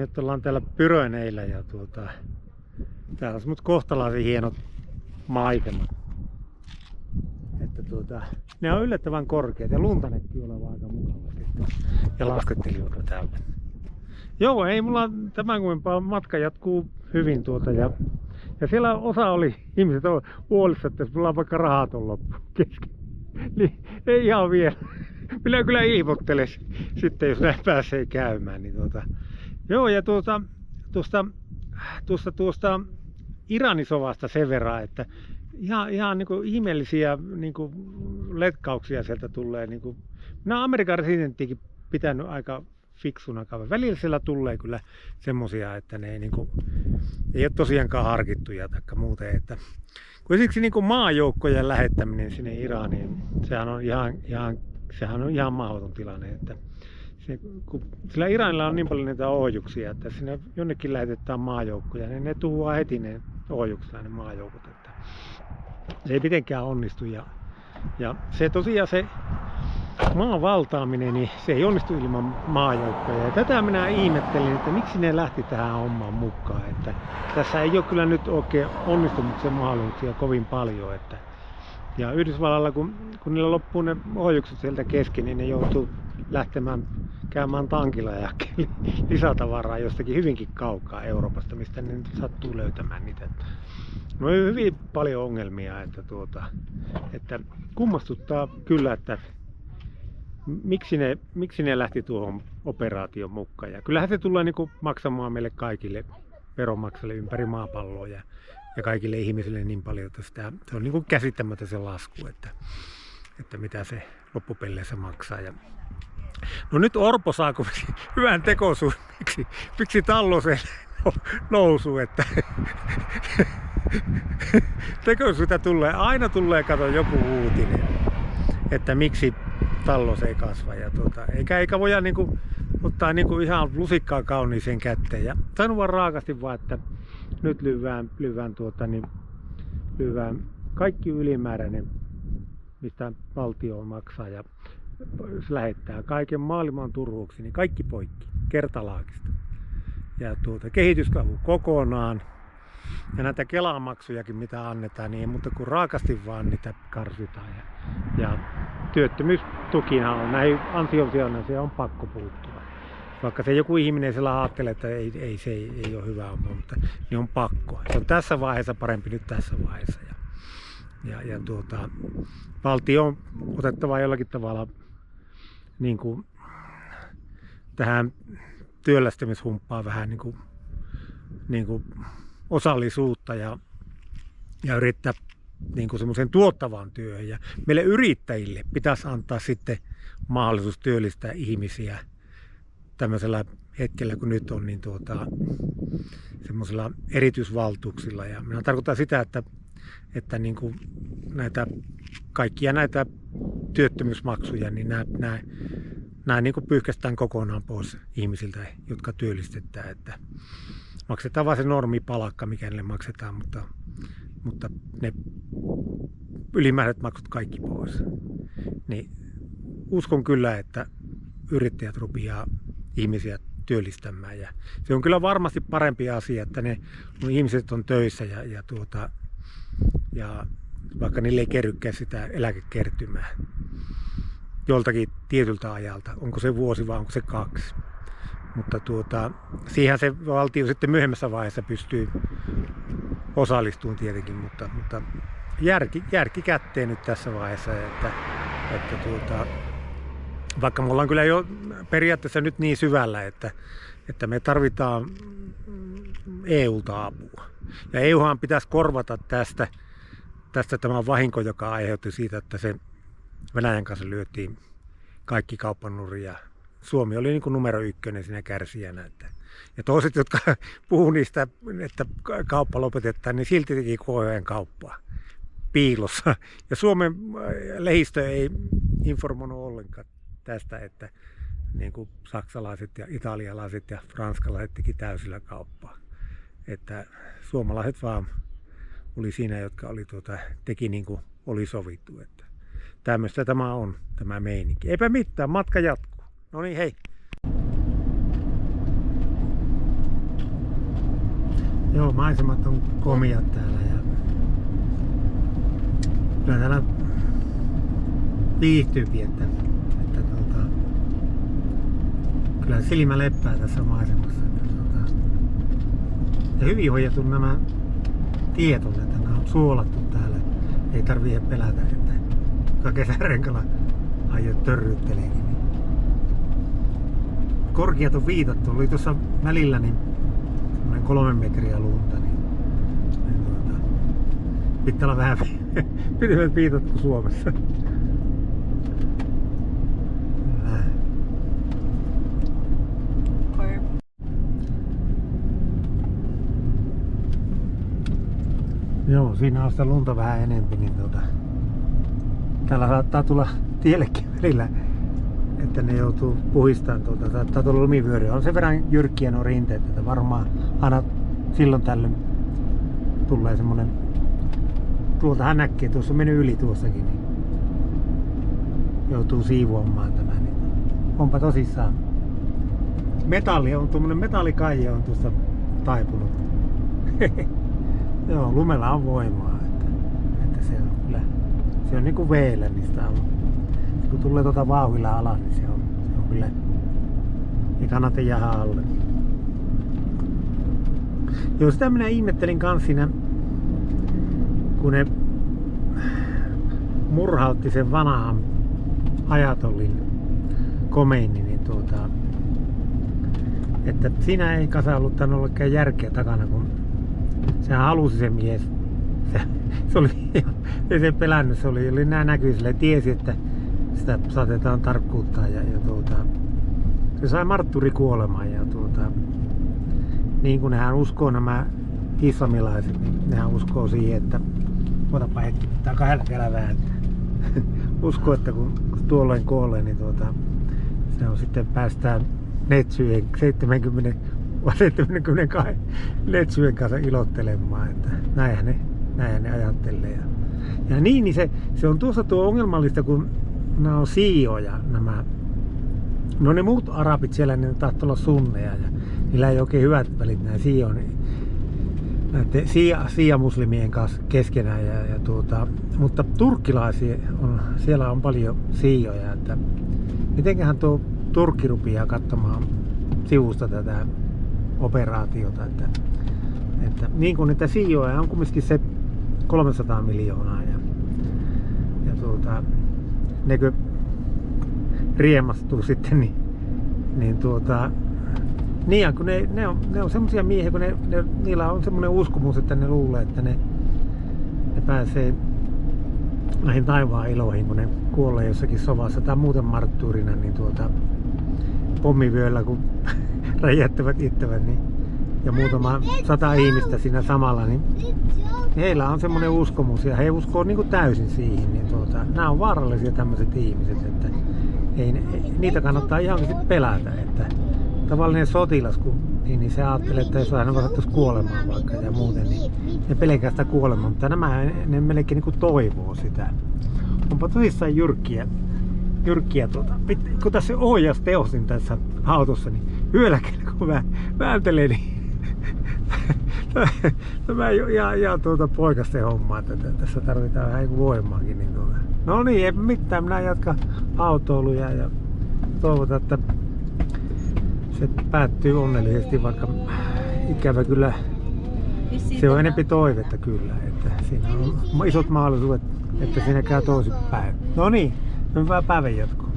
nyt ollaan täällä Pyröneillä ja täällä on semmoset kohtalaisen hienot maisemat. Että ne on yllättävän korkeat ja lunta näkyy olevan aika mukavasti. Ja laskettelijoita täältä. Joo, ei mulla tämän kummempaa, matka jatkuu hyvin ja siellä osa oli, ihmiset on huolissa, että jos mulla on vaikka rahat on loppu kesken. Niin ei ihan vielä. Minä kyllä ilmoitteles sitten, jos näin pääsee käymään. Niin Joo, ja tuosta Iranisovasta sen verran, että ihan niin kuin ihmeellisiä niin kuin letkauksia sieltä tulee. Niin kuin, minä olen Amerikan residenttiäkin pitänyt aika fiksuna kaveri. Välillä siellä tulee kyllä semmosia, että ne ei ole tosiaankaan harkittuja tai muuten. Että, kun esimerkiksi niin kuin maajoukkojen lähettäminen sinne Iraniin, sehän on ihan mahdoton tilanne. Että sillä Iranilla on niin paljon niitä ohjuksia, että sinne jonnekin lähetetään maajoukkoja, niin ne tuhoaa heti ne ohjuksilla ne maajoukot. Että se ei mitenkään onnistu. Ja se tosiaan se maan valtaaminen, niin se ei onnistu ilman maajoukkoja. Ja tätä minä ihmettelin, että miksi ne lähti tähän hommaan mukaan. Että tässä ei ole kyllä nyt oikein onnistumuksen mahdollisuuksia kovin paljon. Ja Yhdysvallalla, kun niillä loppuu ne ohjukset sieltä kesken, niin ne joutuu lähtemään käymään tankilla ja lisätavaraa jostakin hyvinkin kaukaa Euroopasta, mistä ne nyt sattuu löytämään niitä. No on hyvin paljon ongelmia, että kummastuttaa kyllä, että miksi ne lähti tuohon operaation mukaan. Ja kyllähän se tulee niin kuin maksamaan meille kaikille veronmaksajille ympäri maapalloa ja kaikille ihmisille niin paljon, että se on niin kuin käsittämätön se lasku, että mitä se loppupeleissä maksaa. No nyt Orpo saako hyvän tekoisuuden, miksi Talloseen nousu, että tekoisuutta aina tulee kato joku uutinen, että miksi Tallos ei kasva. Ja eikä voida niinku ottaa niinku ihan lusikkaa kauniiseen kätteen. Ja sanon vaan raakasti vaan, että nyt lyvään kaikki ylimääräinen, mistä valtio maksaa ja lähettää kaiken maailman turhuuksi, niin kaikki poikki kertalaakista. Ja kehitysapu kokonaan. Ja näitä Kelamaksujakin mitä annetaan, niin ei muuta kuin raakasti vaan niitä karsitaan. Ja työttömyystukiinhan on, näihin ansiosidonnaisiin on pakko puuttua. Vaikka se joku ihminen siellä ajattelee, että se ei ole hyvä homma, mutta niin on pakko. Se on tässä vaiheessa parempi nyt tässä vaiheessa. Ja valtio on otettava jollakin tavalla niin kuin tähän työllistämishumppaan vähän niin kuin osallisuutta ja yrittää niin kuin semmoisen tuottavaan työhön. Ja meille yrittäjille pitäisi antaa sitten mahdollisuus työllistää ihmisiä tämmöisellä hetkellä, kun nyt on, niin semmoisilla erityisvaltuuksilla. Ja minä tarkoitan sitä, että niin kuin kaikkia näitä työttömyysmaksuja, niin nämä niin kuin pyyhkästään kokonaan pois ihmisiltä, jotka työllistetään. Että maksetaan vain se normipalkka, mikä niille maksetaan, mutta ne ylimääräiset maksut kaikki pois. Niin uskon kyllä, että yrittäjät rupeaa ihmisiä työllistämään. Ja se on kyllä varmasti parempi asia, että ne ihmiset on töissä ja vaikka niille ei kerrykään sitä eläkekertymää joltakin tietyltä ajalta. Onko se vuosi vai onko se 2? Mutta siihen se valtio sitten myöhemmässä vaiheessa pystyy osallistumaan tietenkin, mutta järki kätteen nyt tässä vaiheessa, että vaikka me ollaan kyllä jo periaatteessa nyt niin syvällä, että me tarvitaan EUlta apua. Ja EUhan pitäisi korvata tästä tämä vahinko, joka aiheutti siitä, että se Venäjän kanssa lyötiin kaikki kauppanuria. Suomi oli niin kuin numero 1 siinä kärsijänä. Ja toiset, jotka puhuu niistä, että kauppa lopetetaan, niin silti teki koko ajan kauppaa piilossa. Ja Suomen lehdistö ei informoinut ollenkaan tästä, että niin kuin saksalaiset ja italialaiset ja ranskalaiset teki täysillä kauppaa. Että suomalaiset vaan oli siinä, jotka oli teki niin kuin oli sovittu. Että tämmöistä tämä on, tämä meininki. Eipä mitään, matka jatkuu. No niin, hei. Joo, maisemat on komiat täällä ja kyllä täällä viihtyykin, että kyllä silmä leppää tässä maisemassa. Ja hyvin hoidettu nämä tiet on, että nämä on suolattu täällä. Ei tarvitse pelätä, että kesärenkalla aiot törrytteleekin. Korkeat on viitattu. Oli tuossa välillä niin 3 metriä lunta. Niin pitää olla vähän pidemmät viitat kuin Suomessa. Joo, siinä on sitä lunta vähän enempi, niin täällä saattaa tulla tiellekin välillä, että ne joutuu puhistamaan saattaa tulla lumivyöryä. On sen verran jyrkkiä nuo rinteet, että varmaan aina silloin tällöin tulee semmonen, tuoltahan näkee, tuossa on mennyt yli tuossakin, niin joutuu siivoamaan tämän. Niin onpa tosissaan. Metalli on, tuommoinen metallikaije on tuossa taipunut. Joo, lumella on voimaa, että se on kyllä, se on niinku veellä, niin sitä on, kun tulee vauhdilla alas, niin se on kyllä, ei kannata jäädä alle. Joo, sitä minä ihmettelin kans siinä, kun ne murhautti sen vanhan ajatollin Khomeini, niin että siinä ei kasa ollut tainnut ollekään järkeä takana, kun sehän halusi se mies. Se oli, ei se pelännyt, se oli nää näkyy silleen, tiesi, että sitä saatetaan tarkkuuttaa ja se sai martturikuoleman ja niin kuin nehän uskoo nämä islamilaiset, niin nehän uskoo siihen, että otapa hetki, pitää 2 kädellä vääntää. Uskoo, että kun tuolloin kuolee, niin se on sitten päästään netsyjen 72 netsyjen kanssa ilottelemaan, että näinhän ne ajattelee. Ja niin se on tuossa tuo ongelmallista, kun nämä on siioja, nämä, no ne muut arabit siellä, ne tahtoo olla sunneja ja niillä ei oikein hyvät välit nämä näiden siia-muslimien kanssa keskenään mutta turkkilaisia on, siellä on paljon siioja, että mitenköhän tuo Turkki rupeaa katsomaan sivusta tätä operaatiota, että niin kuin niitä siioja on kumminkin se 300 miljoonaa ja nekö riemastuu sitten niin niin kun ne on semmosia miehiä, kun niillä on semmoinen uskomus, että ne luulee, että ne pääsee näihin taivaan iloihin, kun ne kuolee jossakin sovassa tai muuten marttuurina, niin pommivyöllä kun räjättävät ittävät niin, ja muutama 100 ihmistä siinä samalla, niin heillä on semmoinen uskomus ja he uskoo niin kuin täysin siihen, niin nämä on vaarallisia tämmöiset ihmiset, että niitä kannattaa ihan pelätä, että tavallinen sotilas, niin se ajattelee, että jos hän vastattaisi kuolemaan vaikka ja muuten, niin ne pelkää sitä kuolemaa, mutta nämä ne melkein niin kuin toivoo sitä. Onpa tosissaan jyrkkiä, kun tässä ohjausteostin tässä autossa, niin yölläkin kun mä vääntelee, niin tämä ja poikasten hommaa, että tässä tarvitaan vähän voimaakin. Niin no niin, ei mitään, minä jatkan autoiluja ja toivotan, että se päättyy onnellisesti, vaikka ikävä kyllä se on enempi toivetta kyllä, että siinä on isot mahdollisuudet, että siinä käy toisinpäin. No niin, hyvää päivänjatkoa.